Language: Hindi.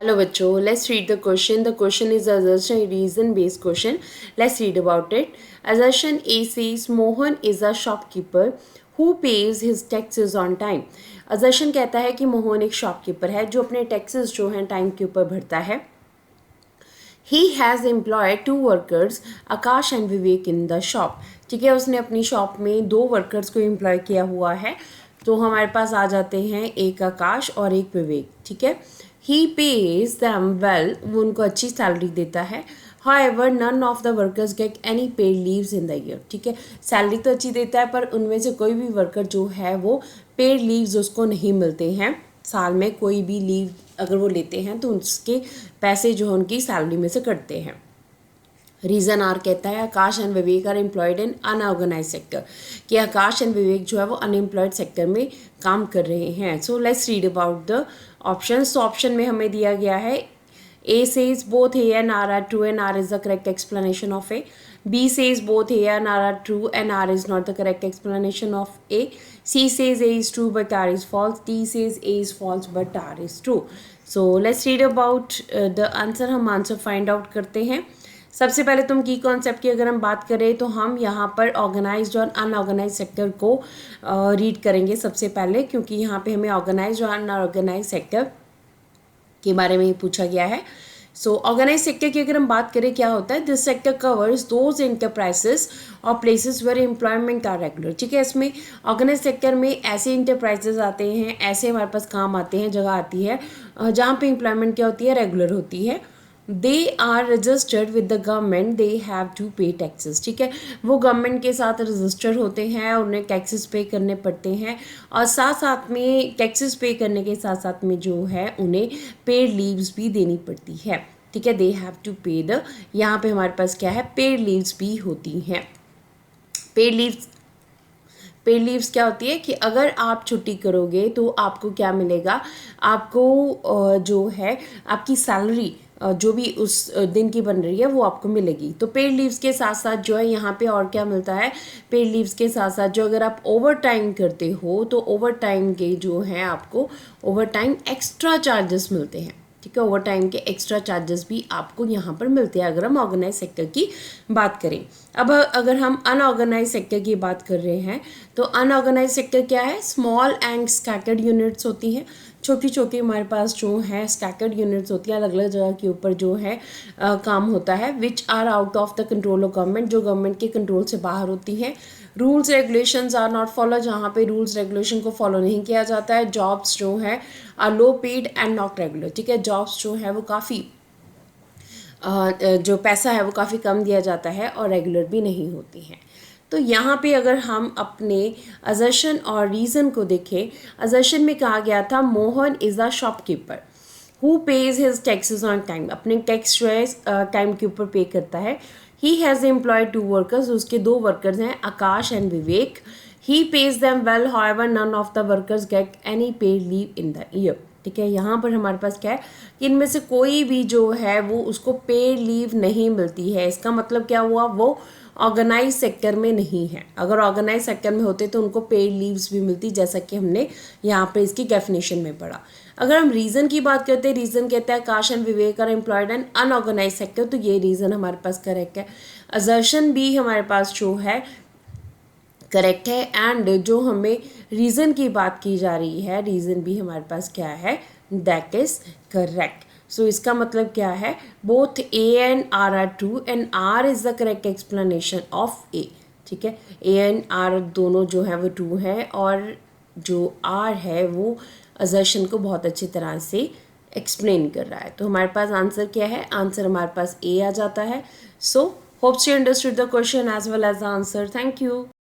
Hello बच्चों, let's read the question. The question is assertion reason based question. Let's read about it. Assertion A says Mohan is a shopkeeper who pays his taxes on time. Assertion कहता है कि मोहन एक शॉपकीपर है जो अपने टैक्सेस जो हैं टाइम के ऊपर भरता है. He has employed two workers, Akash and Vivek in the shop. ठीक है, उसने अपनी शॉप में दो वर्कर्स को एम्प्लॉय किया हुआ है. तो हमारे पास आ जाते हैं एक आकाश और एक विवेक. ठीक है, ही पेज दैम वेल, वो उनको अच्छी सैलरी देता है. However, none of the workers get any paid leaves in the year. ठीक है, सैलरी तो अच्छी देता है पर उनमें से कोई भी वर्कर जो है वो पेड लीव्स उसको नहीं मिलते हैं. साल में कोई भी लीव अगर वो लेते हैं तो उसके पैसे जो है उनकी सैलरी में से कटते हैं. रीज़न आर कहता है Akash and Vivek are employed in unorganised sector, कि आकाश एंड विवेक जो है वो अनएम्प्लॉयड सेक्टर में काम कर रहे हैं. So let's read about the option. तो ऑप्शन में हमें दिया गया है A says both A and R are true and R is the correct explanation of A. B says both A and R are true and R is not the correct explanation of A. C says A is true but R is false. D says A is false but R is true. So let's read about the answer. हम आंसर फाइंड आउट करते हैं. सबसे पहले तुम की कॉन्सेप्ट की अगर हम बात करें तो हम यहाँ पर ऑर्गेनाइज्ड और अनऑर्गेनाइज सेक्टर को रीड करेंगे सबसे पहले, क्योंकि यहाँ पे हमें ऑर्गेनाइज्ड और अनऑर्गेनाइज सेक्टर के बारे में ही पूछा गया है. सो ऑर्गेनाइज सेक्टर की अगर हम बात करें क्या होता है, this sector covers those enterprises और places where employment are regular. ठीक है, इसमें ऑर्गेनाइज सेक्टर में ऐसे इंटरप्राइजेस आते हैं, ऐसे हमारे पास काम आते हैं, जगह आती है जहाँ पे एम्प्लॉयमेंट क्या होती है, रेगुलर होती है. They are registered with the government, they have to pay taxes. ठीक है, वो गवर्नमेंट के साथ रजिस्टर होते हैं, उन्हें टैक्सेस पे करने पड़ते हैं और साथ साथ में टैक्सेस पे करने के साथ साथ में जो है उन्हें पेड लीव्स भी देनी पड़ती है. ठीक है, दे हैव टू पे द, यहाँ पे हमारे पास क्या है, पेड लीव्स भी होती हैं. पेड लीव्स क्या होती है कि अगर आप छुट्टी करोगे तो आपको क्या मिलेगा, आपको जो है आपकी सैलरी जो भी उस दिन की बन रही है वो आपको मिलेगी. तो पेड लीव्स के साथ साथ जो है यहाँ पे और क्या मिलता है, पेड लीव्स के साथ साथ जो अगर आप ओवर टाइम करते हो तो ओवर टाइम के जो है आपको ओवर टाइम एक्स्ट्रा चार्जेस मिलते हैं. ठीक है, ओवर टाइम के एक्स्ट्रा चार्जेस भी आपको यहाँ पर मिलते हैं अगर हम ऑर्गेनाइज सेक्टर की बात करें. अब अगर हम अनऑर्गेनाइज सेक्टर की बात कर रहे हैं तो अनऑर्गेनाइज सेक्टर क्या है, स्मॉल एंड स्कैटर्ड यूनिट्स होती हैं. छोटी छोटी हमारे पास जो है स्कैटर्ड यूनिट्स होती हैं, अलग अलग जगह के ऊपर जो है काम होता है. Which are out of the control of government, जो गवर्नमेंट के कंट्रोल से बाहर होती हैं. Rules regulations are not follow, जहाँ पे रूल्स रेगुलेशन को फॉलो नहीं किया जाता है. जॉब्स जो है are low paid and not regular. ठीक है, जॉब्स जो है वो काफ़ी जो पैसा है वो काफ़ी कम दिया जाता है और रेगुलर भी नहीं होती हैं. तो यहाँ पे अगर हम अपने असर्शन और रीज़न को देखें, असर्शन में कहा गया था Mohan is a shopkeeper who pays his taxes on time, अपने टैक्स जो है टाइम के ऊपर पे करता है. He has employed two workers, उसके दो वर्कर्स हैं Akash and Vivek. He pays them well, however none of the workers get any paid leave in the year. ठीक है, यहाँ पर हमारे पास क्या है कि इनमें से कोई भी जो है वो उसको पेड लीव नहीं मिलती है. इसका मतलब क्या हुआ, वो ऑर्गेनाइज सेक्टर में नहीं है. अगर ऑर्गेनाइज सेक्टर में होते तो उनको पेड लीव्स भी मिलती, जैसा कि हमने यहाँ पे इसकी डेफिनेशन में पढ़ा. अगर हम रीज़न की बात करते हैं, रीज़न कहता है Akash and Vivek are employed and unorganised sector, तो ये रीज़न हमारे पास करेक्ट है. असर्शन भी हमारे पास जो है करेक्ट है. एंड जो हमें रीज़न की बात की जा रही है, रीज़न भी हमारे पास क्या है, दैट इज़ करेक्ट. सो इसका मतलब क्या है, both A and R are true and R is the correct explanation of A. ठीक है, ए एंड आर दोनों जो है वो ट्रू है और जो आर है वो असर्शन को बहुत अच्छी तरह से एक्सप्लेन कर रहा है. तो हमारे पास आंसर क्या है, आंसर हमारे पास ए आ जाता है. So hopes you understood the question as well as the answer. Thank you.